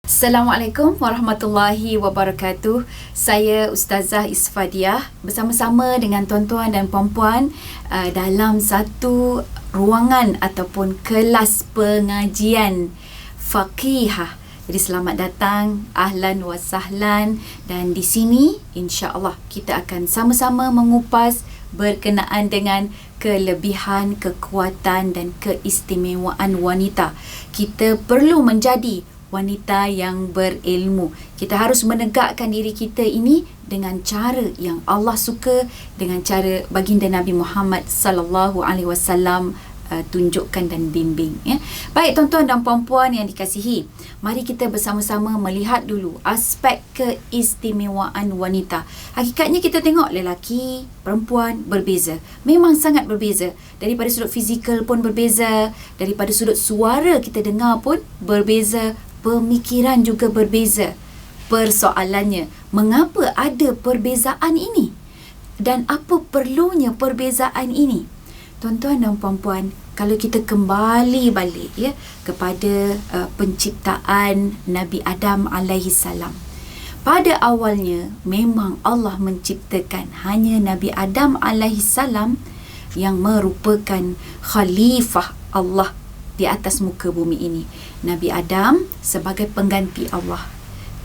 Assalamualaikum warahmatullahi wabarakatuh. Saya Ustazah Isfadiah bersama-sama dengan tuan-tuan dan puan-puan dalam satu ruangan ataupun kelas pengajian faqihah. Jadi selamat datang, ahlan wa sahlan, dan di sini insya-Allah kita akan sama-sama mengupas berkenaan dengan kelebihan, kekuatan dan keistimewaan wanita. Kita perlu menjadi wanita yang berilmu. Kita harus menegakkan diri kita ini dengan cara yang Allah suka, dengan cara baginda Nabi Muhammad sallallahu alaihi wasallam tunjukkan dan bimbing, ya. Baik tuan-tuan dan puan-puan yang dikasihi, mari kita bersama-sama melihat dulu aspek keistimewaan wanita. Hakikatnya kita tengok lelaki, perempuan berbeza. Memang sangat berbeza. Daripada sudut fizikal pun berbeza, daripada sudut suara kita dengar pun berbeza, pemikiran juga berbeza. Persoalannya, mengapa ada perbezaan ini? Dan apa perlunya perbezaan ini? Tuan-tuan dan puan-puan, kalau kita kembali balik ya kepada penciptaan Nabi Adam alaihi salam. Pada awalnya memang Allah menciptakan hanya Nabi Adam alaihi salam yang merupakan khalifah Allah di atas muka bumi ini. Nabi Adam sebagai pengganti Allah,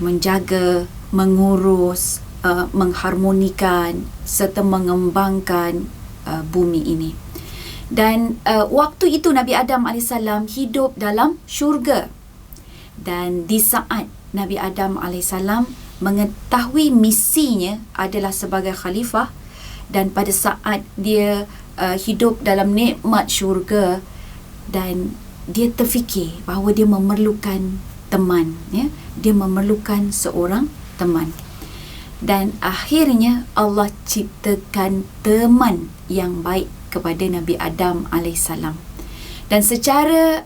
menjaga, mengurus, mengharmonikan serta mengembangkan bumi ini. Dan waktu itu Nabi Adam AS hidup dalam syurga. Dan di saat Nabi Adam AS mengetahui misinya adalah sebagai khalifah, dan pada saat dia hidup dalam nikmat syurga, dan dia terfikir bahawa dia memerlukan teman, ya? Dia memerlukan seorang teman. Dan akhirnya Allah ciptakan teman yang baik kepada Nabi Adam AS. Dan secara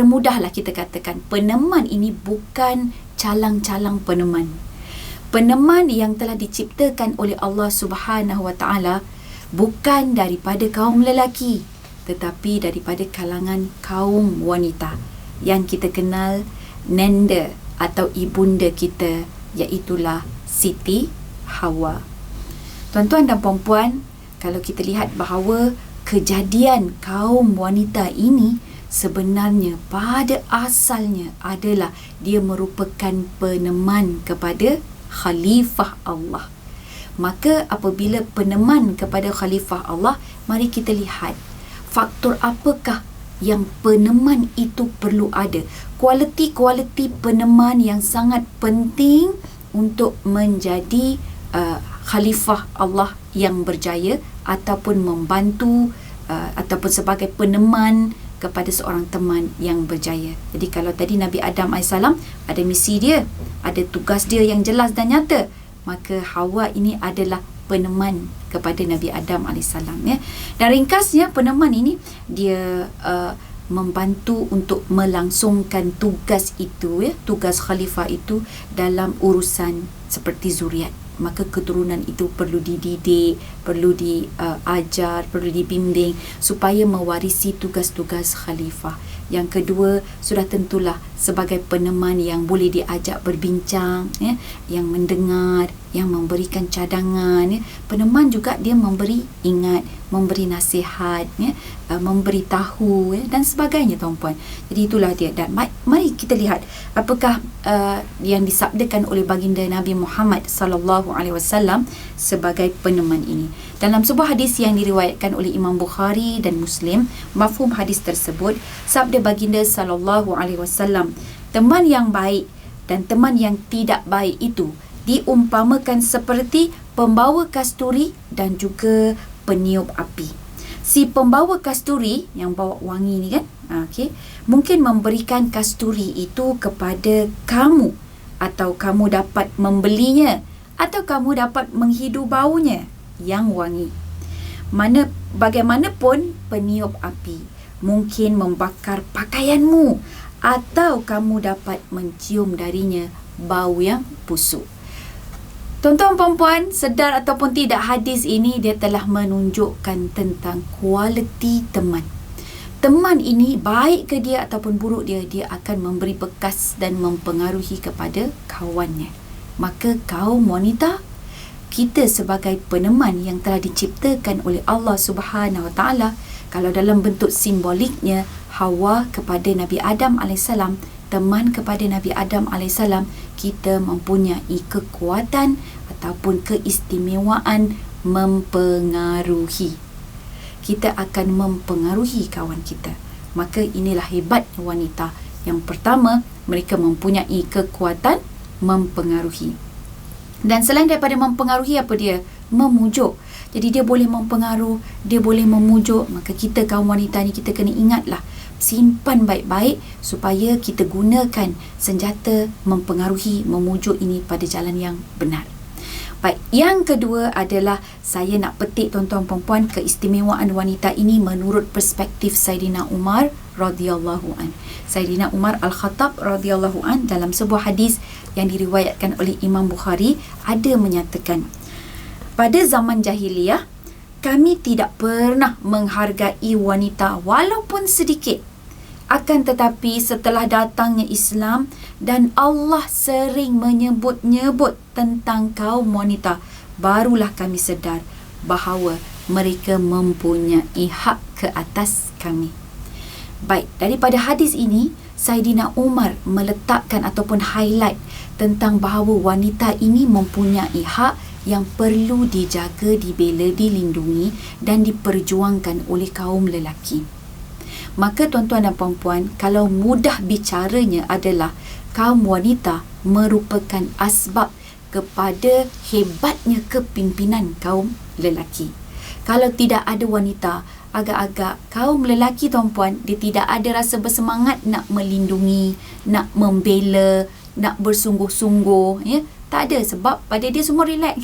mudahlah kita katakan, peneman ini bukan calang-calang peneman. Peneman yang telah diciptakan oleh Allah Subhanahu Wa Taala bukan daripada kaum lelaki, tetapi daripada kalangan kaum wanita yang kita kenal nenda atau ibunda kita, iaitulah Siti Hawa. Tuan-tuan dan puan-puan, kalau kita lihat bahawa kejadian kaum wanita ini sebenarnya pada asalnya adalah dia merupakan peneman kepada khalifah Allah. Maka apabila peneman kepada khalifah Allah, mari kita lihat faktor apakah yang peneman itu perlu ada. Kualiti-kualiti peneman yang sangat penting untuk menjadi khalifah Allah yang berjaya, ataupun membantu ataupun sebagai peneman kepada seorang teman yang berjaya. Jadi kalau tadi Nabi Adam AS ada misi dia, ada tugas dia yang jelas dan nyata, maka Hawa ini adalah peneman kepada Nabi Adam AS, ya. Dan ringkasnya, peneman ini dia membantu untuk melangsungkan tugas itu, ya, tugas khalifah itu dalam urusan seperti zuriat. Maka keturunan itu perlu dididik, perlu diajar, perlu dibimbing supaya mewarisi tugas-tugas khalifah. Yang kedua, sudah tentulah sebagai peneman yang boleh diajak berbincang, ya, yang mendengar, yang memberikan cadangan, ya. Peneman juga dia memberi ingat, memberi nasihat, ya, memberi tahu, ya, dan sebagainya, tuan-puan. Jadi itulah dia. Dan mari kita lihat apakah yang disabdakan oleh baginda Nabi Muhammad sallallahu alaihi wasallam sebagai peneman ini. Dalam sebuah hadis yang diriwayatkan oleh Imam Bukhari dan Muslim, mafhum hadis tersebut, sabda baginda sallallahu alaihi wasallam, teman yang baik dan teman yang tidak baik itu diumpamakan seperti pembawa kasturi dan juga peniup api. Si pembawa kasturi yang bawa wangi ni kan, mungkin memberikan kasturi itu kepada kamu, atau kamu dapat membelinya, atau kamu dapat menghidu baunya yang wangi. Bagaimanapun peniup api mungkin membakar pakaianmu, atau kamu dapat mencium darinya bau yang busuk. Tuan-tuan perempuan, sedar ataupun tidak, hadis ini dia telah menunjukkan tentang kualiti teman. teman ini baik ke dia ataupun buruk dia akan memberi bekas dan mempengaruhi kepada kawannya. Maka kaum wanita, kita sebagai peneman yang telah diciptakan oleh Allah Subhanahu Wa Taala, kalau dalam bentuk simboliknya, Hawa kepada Nabi Adam AS, teman kepada Nabi Adam AS, kita mempunyai kekuatan ataupun keistimewaan mempengaruhi. Kita akan mempengaruhi kawan kita. Maka inilah hebat wanita. Yang pertama, mereka mempunyai kekuatan mempengaruhi. Dan selain daripada mempengaruhi, apa dia? Memujuk. Jadi dia boleh mempengaruhi, dia boleh memujuk. Maka kita kaum wanita ni, kita kena ingatlah, simpan baik-baik supaya kita gunakan senjata mempengaruhi, memujuk ini pada jalan yang benar. Baik, yang kedua adalah saya nak petik tuan-tuan perempuan keistimewaan wanita ini menurut perspektif Saidina Umar radhiyallahu an. Saidina Umar Al-Khattab radhiyallahu an dalam sebuah hadis yang diriwayatkan oleh Imam Bukhari ada menyatakan, pada zaman jahiliyah kami tidak pernah menghargai wanita walaupun sedikit. Akan tetapi setelah datangnya Islam dan Allah sering menyebut-nyebut tentang kaum wanita, barulah kami sedar bahawa mereka mempunyai hak ke atas kami. Baik, daripada hadis ini, Saidina Umar meletakkan ataupun highlight tentang bahawa wanita ini mempunyai hak yang perlu dijaga, dibela, dilindungi dan diperjuangkan oleh kaum lelaki. Maka tuan-tuan dan puan-puan, kalau mudah bicaranya adalah kaum wanita merupakan asbab kepada hebatnya kepimpinan kaum lelaki. Kalau tidak ada wanita, agak-agak kaum lelaki tuan-puan, dia tidak ada rasa bersemangat nak melindungi, nak membela, nak bersungguh-sungguh, ya. Tak ada, sebab pada dia semua relax.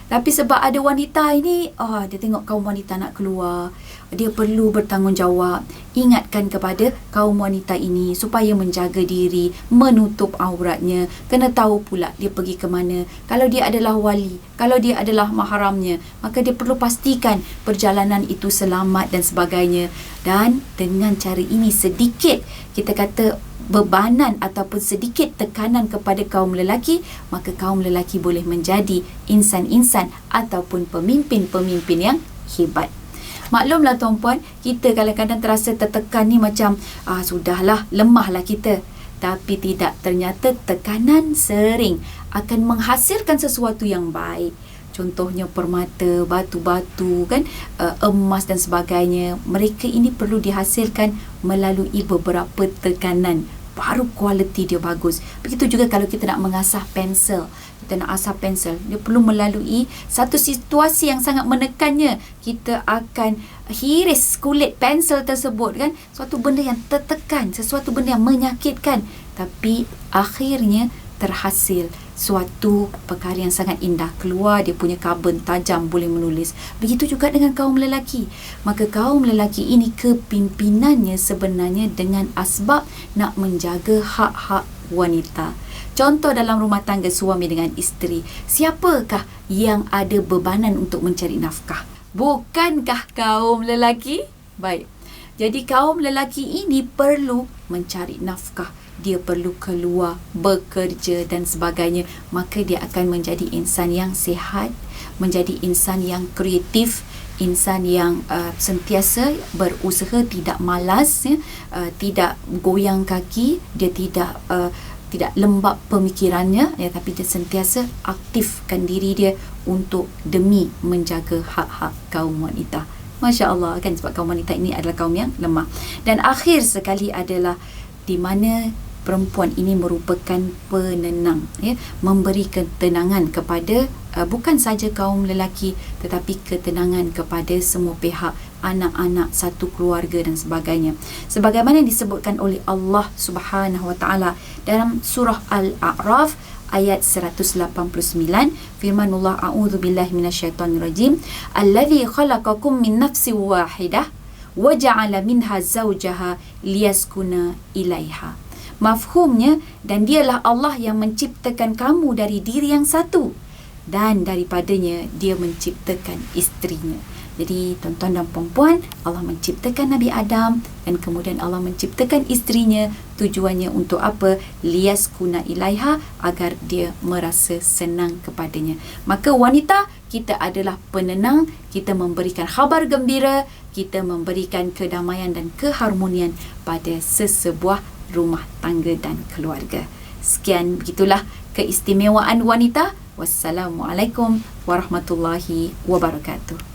Tapi sebab ada wanita ini, dia tengok kaum wanita nak keluar, dia perlu bertanggungjawab, ingatkan kepada kaum wanita ini supaya menjaga diri, menutup auratnya, kena tahu pula dia pergi ke mana. Kalau dia adalah wali, kalau dia adalah mahramnya, maka dia perlu pastikan perjalanan itu selamat dan sebagainya. Dan dengan cara ini sedikit, kita kata bebanan ataupun sedikit tekanan kepada kaum lelaki, maka kaum lelaki boleh menjadi insan-insan ataupun pemimpin-pemimpin yang hebat. Maklumlah tuan-puan, kita kadang-kadang terasa tertekan ni macam sudahlah, lemahlah kita. Tapi tidak, ternyata tekanan sering akan menghasilkan sesuatu yang baik. Contohnya permata, batu-batu kan, emas dan sebagainya. Mereka ini perlu dihasilkan melalui beberapa tekanan, baru kualiti dia bagus. Begitu juga kalau kita nak mengasah pensel, kita nak asah pensel, dia perlu melalui satu situasi yang sangat menekannya. Kita akan hiris kulit pensel tersebut kan, suatu benda yang tertekan, sesuatu benda yang menyakitkan, tapi akhirnya terhasil suatu perkara yang sangat indah. Keluar dia punya karbon tajam, boleh menulis. Begitu juga dengan kaum lelaki. Maka kaum lelaki ini kepimpinannya sebenarnya dengan asbab nak menjaga hak-hak wanita. Contoh dalam rumah tangga suami dengan isteri, siapakah yang ada bebanan untuk mencari nafkah? Bukankah kaum lelaki? Baik. Jadi kaum lelaki ini perlu mencari nafkah. Dia perlu keluar, bekerja dan sebagainya. Maka dia akan menjadi insan yang sihat, menjadi insan yang kreatif, insan yang sentiasa berusaha, tidak malas, tidak goyang kaki, dia tidak lembab pemikirannya, tapi dia sentiasa aktifkan diri dia untuk demi menjaga hak-hak kaum wanita. Masya Allah kan, sebab kaum wanita ini adalah kaum yang lemah. Dan akhir sekali adalah di mana perempuan ini merupakan penenang, memberi ketenangan kepada bukan saja kaum lelaki, tetapi ketenangan kepada semua pihak, anak-anak, satu keluarga dan sebagainya. Sebagaimana yang disebutkan oleh Allah Subhanahu Wa Taala dalam surah Al-A'raf ayat 189, firmanullah, a'udzubillahi minasyaitonirrajim, allazi khalaqakum min nafsin wahidah wa ja'ala minha zawjaha liyaskuna ilaiha. Mafhumnya, dan dialah Allah yang menciptakan kamu dari diri yang satu, dan daripadanya dia menciptakan isterinya. Jadi tuan-tuan dan puan-puan, Allah menciptakan Nabi Adam dan kemudian Allah menciptakan isterinya. Tujuannya untuk apa? Liyaskuna ilaiha, agar dia merasa senang kepadanya. Maka wanita, kita adalah penenang, kita memberikan khabar gembira, kita memberikan kedamaian dan keharmonian pada sesebuah rumah tangga dan keluarga. Sekian, begitulah keistimewaan wanita. Wassalamualaikum warahmatullahi wabarakatuh.